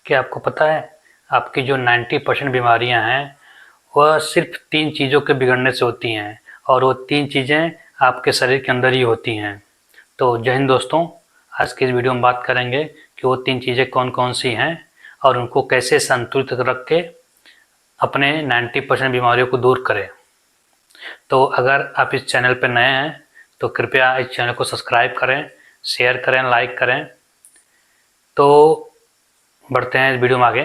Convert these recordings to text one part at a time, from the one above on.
क्या आपको पता है आपकी जो 90% बीमारियां हैं वह सिर्फ 3 चीज़ों के बिगड़ने से होती हैं और वो 3 चीज़ें आपके शरीर के अंदर ही होती हैं। तो जय हिंद दोस्तों, आज की इस वीडियो में बात करेंगे कि वो 3 चीज़ें कौन कौन सी हैं और उनको कैसे संतुलित रख के अपने 90% बीमारियों को दूर करें। तो अगर आप इस चैनल पर नए हैं तो कृपया इस चैनल को सब्सक्राइब करें, शेयर करें, लाइक करें। तो बढ़ते हैं इस वीडियो में आगे।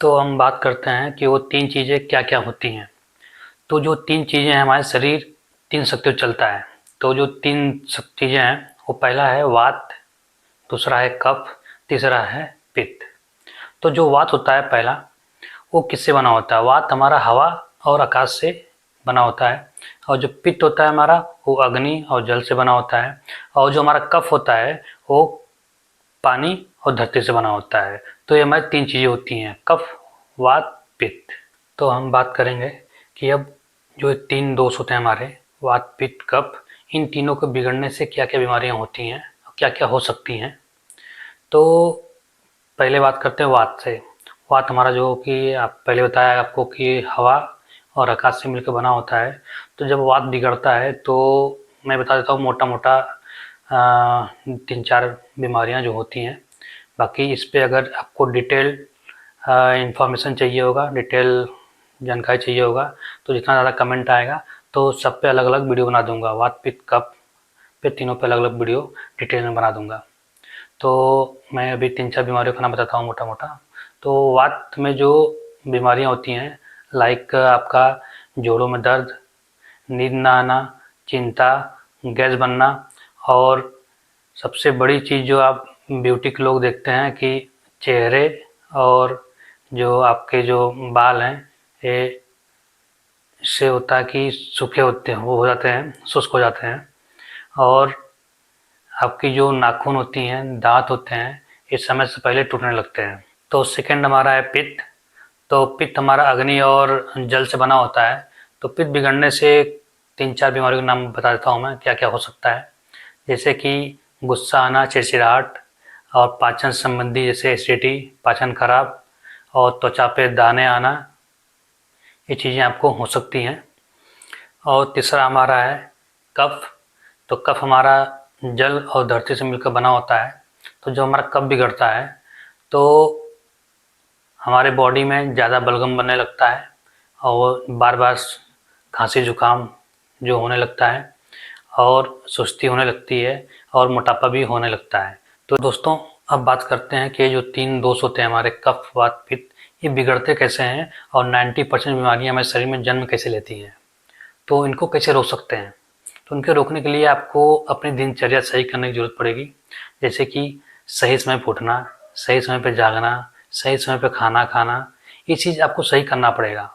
तो हम बात करते हैं कि वो 3 चीज़ें क्या क्या होती हैं। तो जो 3 चीज़ें हैं, हमारे शरीर 3 शक्तियों से चलता है। तो जो 3 चीज़ें हैं वो पहला है वात, दूसरा है कफ, तीसरा है पित्त। तो जो वात होता है पहला, वो किससे बना होता है? वात हमारा हवा और आकाश से बना होता है। और जो पित्त होता है हमारा, वो अग्नि और जल से बना होता है। और जो हमारा कफ होता है वो पानी और धरती से बना होता है। तो ये हमारी 3 चीज़ें होती हैं, कफ, वात, पित्त। तो हम बात करेंगे कि अब जो 3 दोष होते हैं हमारे, वात, पित्त, कफ, इन तीनों के बिगड़ने से क्या क्या बीमारियां होती हैं और क्या क्या हो सकती हैं। तो पहले बात करते हैं वात से। वात हमारा जो कि आप पहले बताया आपको कि हवा और आकाश से मिलकर बना होता है। तो जब वात बिगड़ता है तो मैं बता देता हूँ मोटा मोटा 3-4 बीमारियां जो होती हैं। बाकी इस पे अगर आपको डिटेल इंफॉर्मेशन चाहिए होगा, डिटेल जानकारी चाहिए होगा, तो जितना ज़्यादा कमेंट आएगा तो सब पे अलग अलग वीडियो बना दूंगा। वात, पित्त, कफ पे तीनों पे अलग अलग वीडियो डिटेल में बना दूंगा। तो मैं अभी 3-4 बीमारियों का नाम बताता हूँ मोटा मोटा। तो वात में जो बीमारियाँ होती हैं, लाइक आपका जोड़ों में दर्द, नींद ना आना, चिंता, गैस बनना, और सबसे बड़ी चीज़ जो आप ब्यूटी के लोग देखते हैं कि चेहरे और जो आपके जो बाल हैं, ये इससे होता है कि सूखे होते हैं, वो हो जाते हैं, शुष्क हो जाते हैं। और आपकी जो नाखून होती हैं, दांत होते हैं, ये समय से पहले टूटने लगते हैं। तो सेकंड हमारा है पित्त। तो पित्त हमारा अग्नि और जल से बना होता है। तो पित्त बिगड़ने से 3-4 बीमारियों के नाम बता देता हूँ मैं, क्या क्या हो सकता है। जैसे कि गुस्सा आना, चिड़चिड़ाहट, और पाचन संबंधी जैसे एसिडिटी, पाचन खराब, और त्वचा पे दाने आना, ये चीज़ें आपको हो सकती हैं। और तीसरा हमारा है कफ। तो कफ हमारा जल और धरती से मिलकर बना होता है। तो जो हमारा कफ बिगड़ता है तो हमारे बॉडी में ज़्यादा बलगम बनने लगता है और बार बार खांसी जुकाम जो होने लगता है, और सुस्ती होने लगती है, और मोटापा भी होने लगता है। तो दोस्तों, अब बात करते हैं कि जो 3 दोष होते हैं हमारे, कफ, वात, पित्त, ये बिगड़ते कैसे हैं और 90% बीमारियां हमारे शरीर में जन्म कैसे लेती हैं। तो इनको कैसे रोक सकते हैं। तो इनके रोकने के लिए आपको अपनी दिनचर्या सही करने की ज़रूरत पड़ेगी। जैसे कि सही समय पर उठना, सही समय पर जागना, सही समय पर खाना खाना, ये चीज़ आपको सही करना पड़ेगा।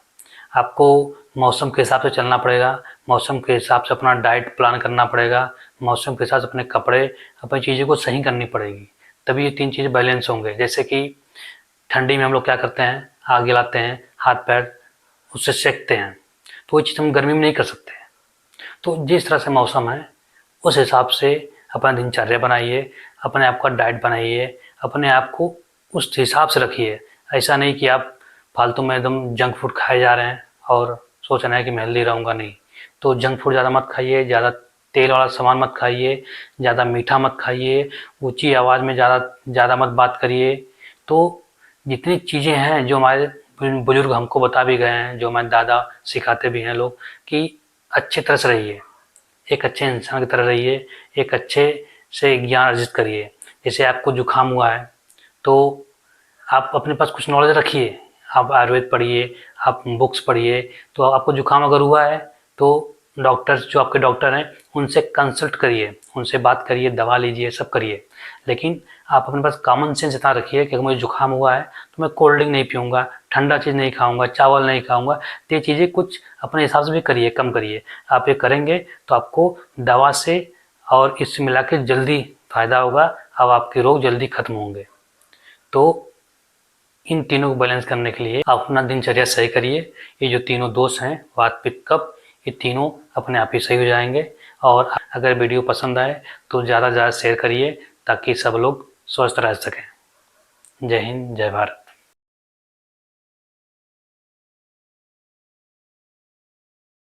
आपको मौसम के हिसाब से चलना पड़ेगा, मौसम के हिसाब से अपना डाइट प्लान करना पड़ेगा, मौसम के हिसाब से अपने कपड़े, अपनी चीज़ों को सही करनी पड़ेगी, तभी ये 3 चीज़ बैलेंस होंगे। जैसे कि ठंडी में हम लोग क्या करते हैं, आग जलाते हैं, हाथ पैर उससे सेकते हैं, तो वो चीज़ हम गर्मी में नहीं कर सकते। तो जिस तरह से मौसम है उस हिसाब से अपना दिनचर्या बनाइए, अपने आप का डाइट बनाइए, अपने आप को उस हिसाब से रखिए। ऐसा नहीं कि आप फालतू में एकदम जंक फूड खाए जा रहे हैं और सोच रहे हैं कि मैं हेल्दी रहूँगा, नहीं। तो जंक फूड ज़्यादा मत खाइए, ज़्यादा तेल वाला सामान मत खाइए, ज़्यादा मीठा मत खाइए, ऊँची आवाज़ में ज़्यादा मत बात करिए। तो जितनी चीज़ें हैं जो हमारे बुजुर्ग हमको बता भी गए हैं, जो हमारे दादा सिखाते भी हैं लोग, कि अच्छी तरह से रहिए, एक अच्छे इंसान की तरह रहिए, एक अच्छे से ज्ञान अर्जित करिए। जैसे आपको जुकाम हुआ है तो आप अपने पास कुछ नॉलेज रखिए, आप आयुर्वेद पढ़िए, आप बुक्स पढ़िए। तो आपको जुकाम अगर हुआ है तो डॉक्टर्स, जो आपके डॉक्टर हैं, उनसे कंसल्ट करिए, उनसे बात करिए, दवा लीजिए, सब करिए। लेकिन आप अपने पास कॉमन सेंस इतना रखिए कि अगर मुझे जुकाम हुआ है तो मैं कोल्ड ड्रिंक नहीं पीऊँगा, ठंडा चीज़ नहीं खाऊँगा, चावल नहीं खाऊँगा। तो ये चीज़ें कुछ अपने हिसाब से भी करिए, कम करिए। आप ये करेंगे तो आपको दवा से और इससे मिला के जल्दी फ़ायदा होगा, अब आपके रोग जल्दी खत्म होंगे। तो इन तीनों को बैलेंस करने के लिए आप अपना दिनचर्या सही करिए। ये जो तीनों दोष हैं, वात, पित्त, कफ, ये तीनों अपने आप ही सही हो जाएंगे। और अगर वीडियो पसंद आए तो ज़्यादा से ज़्यादा शेयर करिए ताकि सब लोग स्वस्थ रह सकें। जय हिंद, जय भारत।